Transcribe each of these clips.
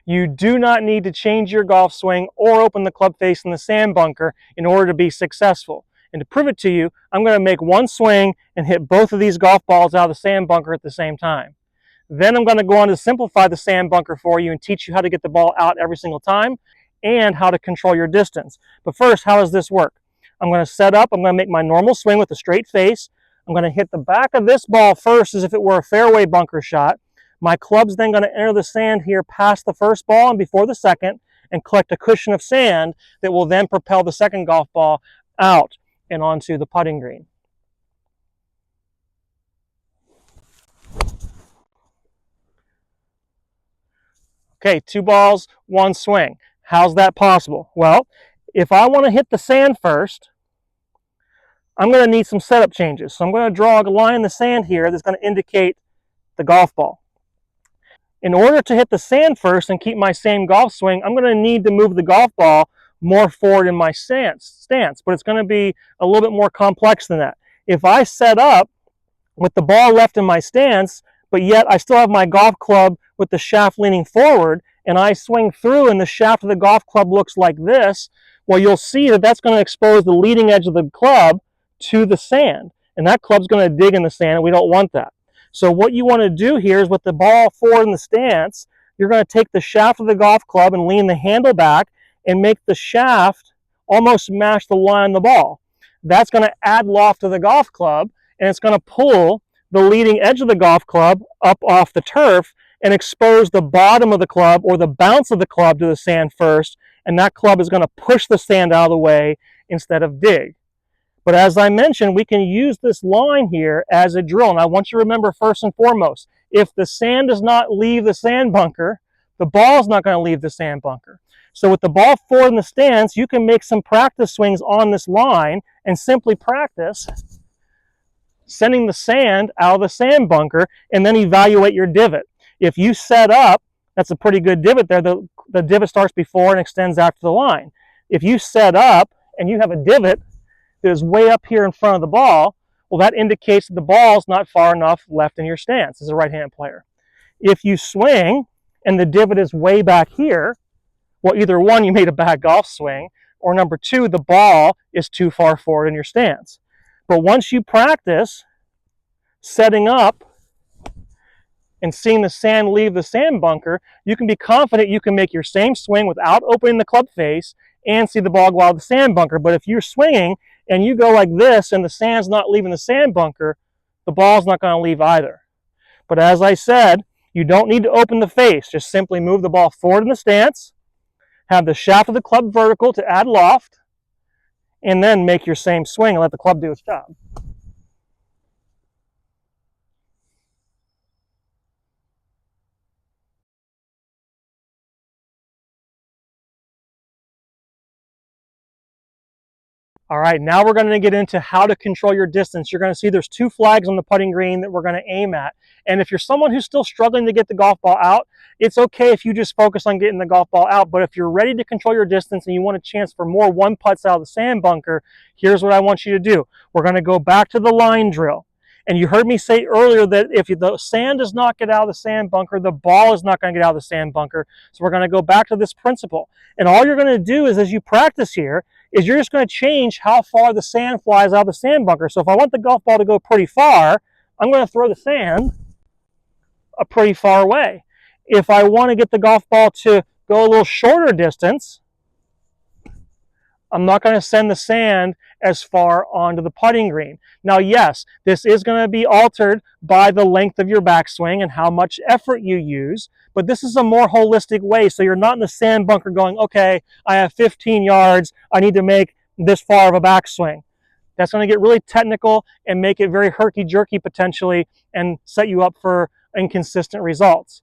You do not need to change your golf swing or open the club face in the sand bunker in order to be successful. And to prove it to you, I'm going to make one swing and hit both of these golf balls out of the sand bunker at the same time. Then I'm going to go on to simplify the sand bunker for you and teach you how to get the ball out every single time and how to control your distance. But first, how does this work? I'm going to set up, I'm going to make my normal swing with a straight face. I'm going to hit the back of this ball first as if it were a fairway bunker shot. My club's then going to enter the sand here past the first ball and before the second and collect a cushion of sand that will then propel the second golf ball out and onto the putting green. Okay, 2 balls, 1 swing. How's that possible? Well, if I want to hit the sand first, I'm going to need some setup changes. So I'm going to draw a line in the sand here that's going to indicate the golf ball. In order to hit the sand first and keep my same golf swing, I'm going to need to move the golf ball more forward in my stance, but it's going to be a little bit more complex than that. If I set up with the ball left in my stance, but yet I still have my golf club with the shaft leaning forward, and I swing through and the shaft of the golf club looks like this, well, you'll see that that's going to expose the leading edge of the club to the sand, and that club's going to dig in the sand, and we don't want that. So what you want to do here is with the ball forward in the stance, you're going to take the shaft of the golf club and lean the handle back and make the shaft almost match the line of the ball. That's going to add loft to the golf club, and it's going to pull the leading edge of the golf club up off the turf and expose the bottom of the club or the bounce of the club to the sand first, and that club is going to push the sand out of the way instead of dig. But as I mentioned, we can use this line here as a drill. And I want you to remember first and foremost, if the sand does not leave the sand bunker, the ball is not going to leave the sand bunker. So with the ball forward in the stance, you can make some practice swings on this line and simply practice sending the sand out of the sand bunker and then evaluate your divot. If you set up, that's a pretty good divot there. The divot starts before and extends after the line. If you set up and you have a divot that is way up here in front of the ball, well, that indicates that the ball is not far enough left in your stance as a right-handed player. If you swing and the divot is way back here, well, either one, you made a bad golf swing, or number two, the ball is too far forward in your stance. But once you practice setting up and seeing the sand leave the sand bunker, you can be confident you can make your same swing without opening the club face and see the ball go out of the sand bunker. But if you're swinging and you go like this and the sand's not leaving the sand bunker, the ball's not going to leave either. But as I said, you don't need to open the face. Just simply move the ball forward in the stance, have the shaft of the club vertical to add loft, and then make your same swing and let the club do its job. All right, now we're going to get into how to control your distance. You're going to see there's 2 flags on the putting green that we're going to aim at. And if you're someone who's still struggling to get the golf ball out, it's okay if you just focus on getting the golf ball out. But if you're ready to control your distance and you want a chance for more one putts out of the sand bunker, here's what I want you to do. We're going to go back to the line drill. And you heard me say earlier that if the sand does not get out of the sand bunker, the ball is not going to get out of the sand bunker. So we're going to go back to this principle. And all you're going to do is, as you practice here, is you're just going to change how far the sand flies out of the sand bunker. So if I want the golf ball to go pretty far, I'm going to throw the sand a pretty far away. If I want to get the golf ball to go a little shorter distance, I'm not going to send the sand as far onto the putting green. Now, yes, this is going to be altered by the length of your backswing and how much effort you use, but this is a more holistic way. So you're not in the sand bunker going, okay, I have 15 yards, I need to make this far of a backswing. That's going to get really technical and make it very herky-jerky potentially and set you up for inconsistent results.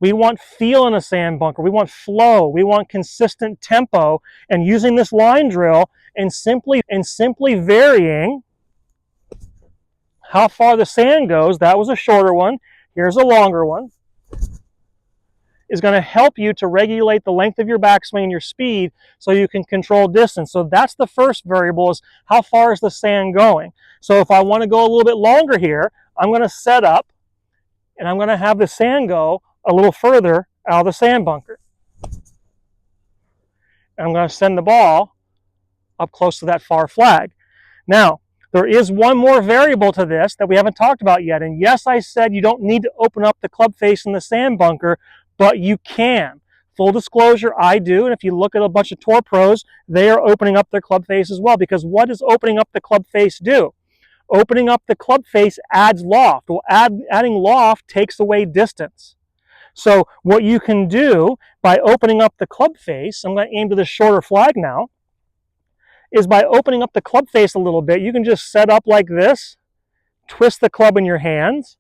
We want feel in a sand bunker. We want flow. We want consistent tempo. And using this line drill and simply varying how far the sand goes, that was a shorter one, here's a longer one, is going to help you to regulate the length of your backswing and your speed so you can control distance. So that's the first variable, is how far is the sand going. So if I want to go a little bit longer here, I'm going to set up and I'm going to have the sand go a little further out of the sand bunker. and I'm going to send the ball up close to that far flag. Now, there is one more variable to this that we haven't talked about yet. And yes, I said you don't need to open up the club face in the sand bunker, but you can. Full disclosure, I do. And if you look at a bunch of tour pros, they are opening up their club face as well. Because what does opening up the club face do? Opening up the club face adds loft. Well, adding loft takes away distance. So what you can do by opening up the club face, I'm going to aim to the shorter flag now, is by opening up the club face a little bit, you can just set up like this, twist the club in your hands,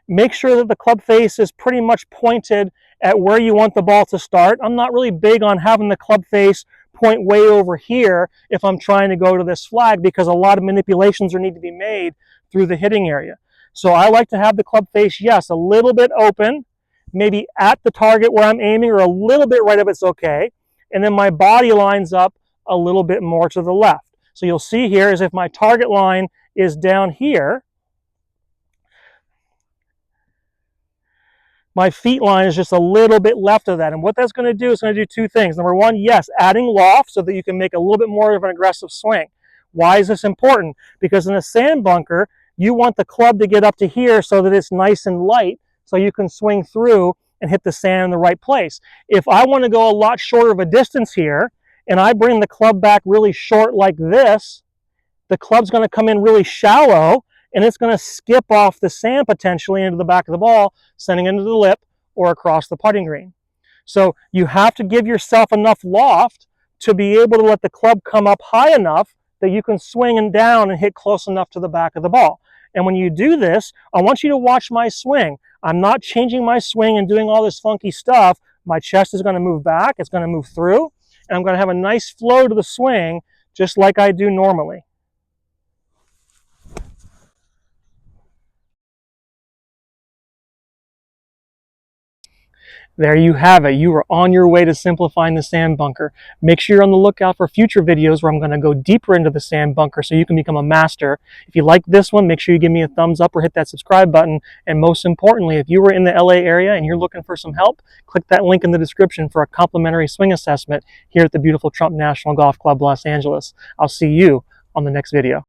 make sure that the club face is pretty much pointed at where you want the ball to start. I'm not really big on having the club face point way over here if I'm trying to go to this flag, because a lot of manipulations need to be made through the hitting area. So I like to have the club face, yes, a little bit open, maybe at the target where I'm aiming, or a little bit right if it's okay. And then my body lines up a little bit more to the left. So you'll see here is if my target line is down here, my feet line is just a little bit left of that. And what that's going to do is going to do two things. Number one, yes, adding loft so that you can make a little bit more of an aggressive swing. Why is this important? Because in a sand bunker, you want the club to get up to here so that it's nice and light so you can swing through and hit the sand in the right place. If I want to go a lot shorter of a distance here, and I bring the club back really short like this, the club's going to come in really shallow, and it's going to skip off the sand potentially into the back of the ball, sending it into the lip or across the putting green. So you have to give yourself enough loft to be able to let the club come up high enough that you can swing and down and hit close enough to the back of the ball. And when you do this, I want you to watch my swing. I'm not changing my swing and doing all this funky stuff. My chest is going to move back, it's going to move through, and I'm going to have a nice flow to the swing just like I do normally. There you have it. You are on your way to simplifying the sand bunker. Make sure you're on the lookout for future videos where I'm going to go deeper into the sand bunker so you can become a master. If you like this one, make sure you give me a thumbs up or hit that subscribe button. And most importantly, if you were in the LA area and you're looking for some help, click that link in the description for a complimentary swing assessment here at the beautiful Trump National Golf Club, Los Angeles. I'll see you on the next video.